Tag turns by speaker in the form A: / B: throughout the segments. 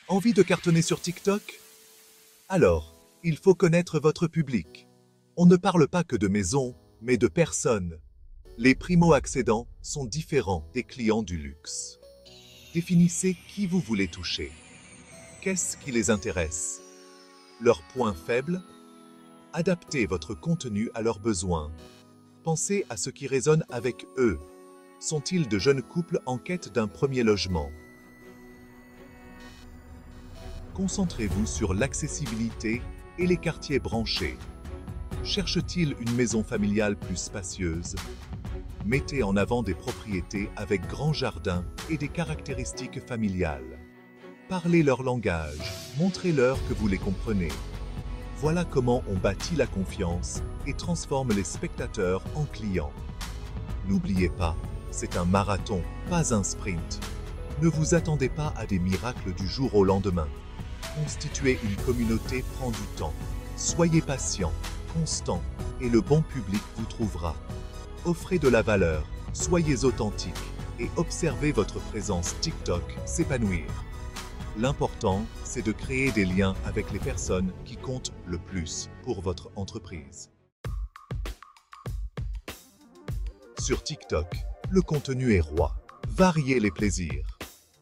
A: Envie de cartonner sur TikTok? Alors, il faut connaître votre public. On ne parle pas que de maisons, mais de personnes. Les primo-accédants sont différents des clients du luxe. Définissez qui vous voulez toucher. Qu'est-ce qui les intéresse? Leurs points faibles? Adaptez votre contenu à leurs besoins. Pensez à ce qui résonne avec eux. Sont-ils de jeunes couples en quête d'un premier logement? Concentrez-vous sur l'accessibilité et les quartiers branchés. Cherche-t-il une maison familiale plus spacieuse? Mettez en avant des propriétés avec grand jardin et des caractéristiques familiales. Parlez leur langage, montrez-leur que vous les comprenez. Voilà comment on bâtit la confiance et transforme les spectateurs en clients. N'oubliez pas, c'est un marathon, pas un sprint. Ne vous attendez pas à des miracles du jour au lendemain. Constituer une communauté prend du temps. Soyez patient, constant, et le bon public vous trouvera. Offrez de la valeur, soyez authentique, et observez votre présence TikTok s'épanouir. L'important, c'est de créer des liens avec les personnes qui comptent le plus pour votre entreprise. Sur TikTok, le contenu est roi. Variez les plaisirs.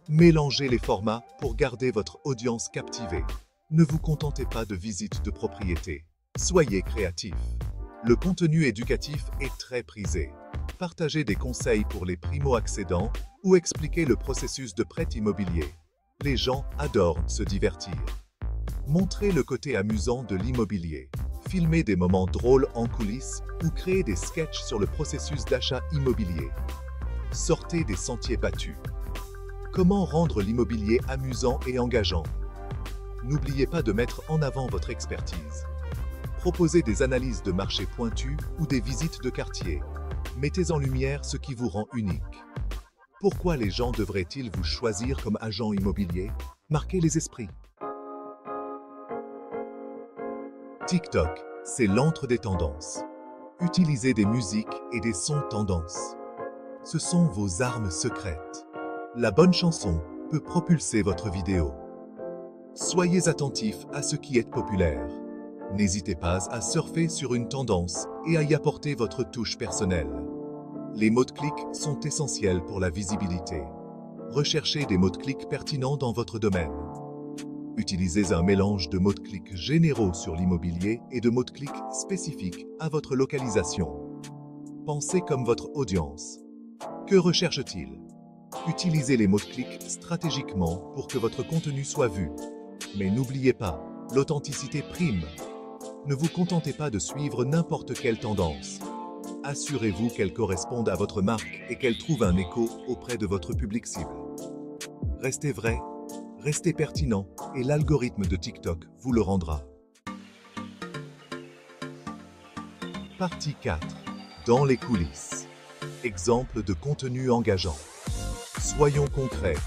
A: Mélangez les formats pour garder votre audience captivée. Ne vous contentez pas de visites de propriété. Soyez créatif. Le contenu éducatif est très prisé. Partagez des conseils pour les primo-accédants ou expliquez le processus de prêt immobilier. Les gens adorent se divertir. Montrez le côté amusant de l'immobilier. Filmez des moments drôles en coulisses ou créez des sketchs sur le processus d'achat immobilier. Sortez des sentiers battus. Comment rendre l'immobilier amusant et engageant? N'oubliez pas de mettre en avant votre expertise. Proposez des analyses de marché pointues ou des visites de quartier. Mettez en lumière ce qui vous rend unique. Pourquoi les gens devraient-ils vous choisir comme agent immobilier? Marquez les esprits. TikTok, c'est l'antre des tendances. Utilisez des musiques et des sons tendances. Ce sont vos armes secrètes. La bonne chanson peut propulser votre vidéo. Soyez attentif à ce qui est populaire. N'hésitez pas à surfer sur une tendance et à y apporter votre touche personnelle. Les mots de clic sont essentiels pour la visibilité. Recherchez des mots de clic pertinents dans votre domaine. Utilisez un mélange de mots de clic généraux sur l'immobilier et de mots de clic spécifiques à votre localisation. Pensez comme votre audience. Que recherche-t-il? Utilisez les mots de clic stratégiquement pour que votre contenu soit vu. Mais n'oubliez pas, l'authenticité prime. Ne vous contentez pas de suivre n'importe quelle tendance. Assurez-vous qu'elle corresponde à votre marque et qu'elle trouve un écho auprès de votre public cible. Restez vrai, restez pertinent et l'algorithme de TikTok vous le rendra. Partie 4. Dans les coulisses. Exemple de contenu engageant. Soyons concrets.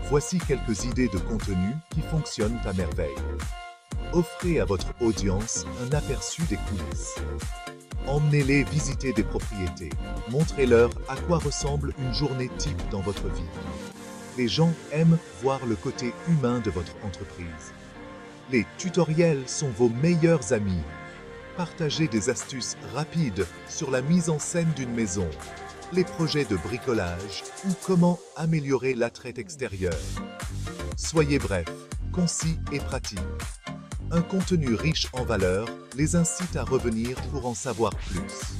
A: Voici quelques idées de contenu qui fonctionnent à merveille. Offrez à votre audience un aperçu des coulisses. Emmenez-les visiter des propriétés. Montrez-leur à quoi ressemble une journée type dans votre vie. Les gens aiment voir le côté humain de votre entreprise. Les tutoriels sont vos meilleurs amis. Partagez des astuces rapides sur la mise en scène d'une maison, les projets de bricolage ou comment améliorer l'attrait extérieur. Soyez bref, concis et pratique. Un contenu riche en valeur les incite à revenir pour en savoir plus.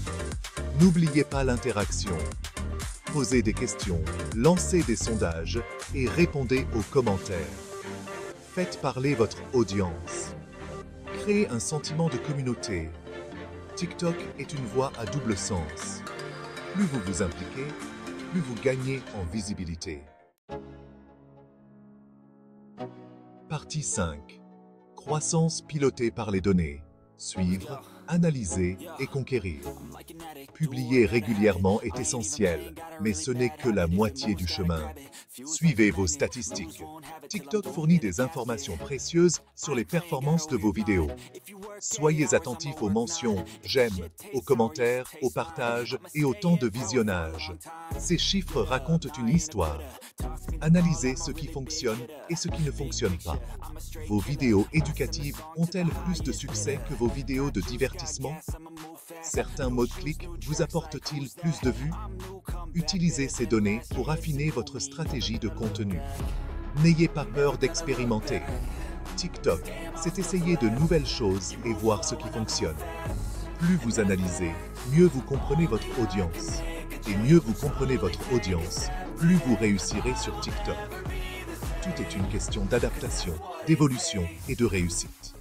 A: N'oubliez pas l'interaction. Posez des questions, lancez des sondages et répondez aux commentaires. Faites parler votre audience. Créez un sentiment de communauté. TikTok est une voie à double sens. Plus vous vous impliquez, plus vous gagnez en visibilité. Partie 5. Croissance pilotée par les données. Suivre, analyser et conquérir. Publier régulièrement est essentiel, mais ce n'est que la moitié du chemin. Suivez vos statistiques. TikTok fournit des informations précieuses sur les performances de vos vidéos. Soyez attentifs aux mentions, j'aime, aux commentaires, aux partages et au temps de visionnage. Ces chiffres racontent une histoire. Analysez ce qui fonctionne et ce qui ne fonctionne pas. Vos vidéos éducatives ont-elles plus de succès que vos vidéos de divertissement? Certains mots-clics vous apportent-ils plus de vues? Utilisez ces données pour affiner votre stratégie de contenu. N'ayez pas peur d'expérimenter. TikTok, c'est essayer de nouvelles choses et voir ce qui fonctionne. Plus vous analysez, mieux vous comprenez votre audience. Et mieux vous comprenez votre audience, plus vous réussirez sur TikTok. Tout est une question d'adaptation, d'évolution et de réussite.